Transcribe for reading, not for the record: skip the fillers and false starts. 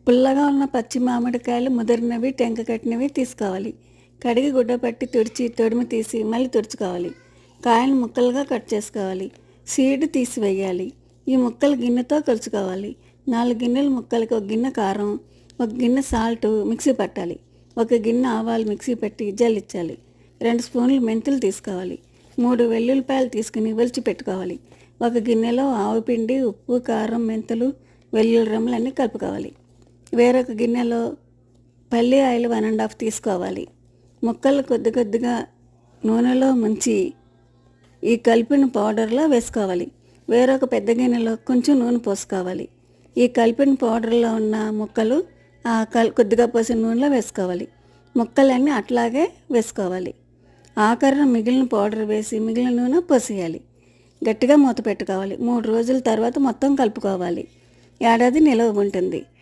పుల్లగా ఉన్న పచ్చి మామిడికాయలు ముదిరినవి టెంక కట్టినవి తీసుకోవాలి. కడిగి గుడ్డ పట్టి తుడిచి తొడిమి తీసి మళ్ళీ తుడుచుకోవాలి. కాయను ముక్కలుగా కట్ చేసుకోవాలి. సీడ్ తీసివేయాలి. ఈ ముక్కలు గిన్నెతో కలుచుకోవాలి. 4 గిన్నెల ముక్కలకి 1 గిన్నె కారం, 1 గిన్నె సాల్ట్ మిక్సీ పట్టాలి. 1 గిన్నె ఆవాలు మిక్సీ పట్టి జల్లించాలి. 2 స్పూన్లు మెంతులు తీసుకోవాలి. 3 వెల్లుల్లిపాయలు తీసుకుని ఒలిచి పెట్టుకోవాలి. 1 గిన్నెలో ఆవుపిండి, ఉప్పు, కారం, మెంతులు, వెల్లుల్లి రెమ్మలు అన్నీ కలుపుకోవాలి. వేరొక గిన్నెలో పల్లి ఆయిల్ 1½ తీసుకోవాలి. ముక్కలు కొద్ది కొద్దిగా నూనెలో ముంచి ఈ కలిపిన పౌడర్లో వేసుకోవాలి. వేరొక పెద్ద గిన్నెలో కొంచెం నూనె పోసుకోవాలి. ఈ కలిపిన పౌడర్లో ఉన్న ముక్కలు కొద్దిగా పోసిన నూనెలో వేసుకోవాలి. ముక్కలన్నీ అట్లాగే వేసుకోవాలి. ఆఖరణ మిగిలిన పౌడర్ వేసి మిగిలిన నూనె పోసేయాలి. గట్టిగా మూత పెట్టుకోవాలి. 3 రోజుల తర్వాత మొత్తం కలుపుకోవాలి. ఏడాది నిలవ ఉంటుంది.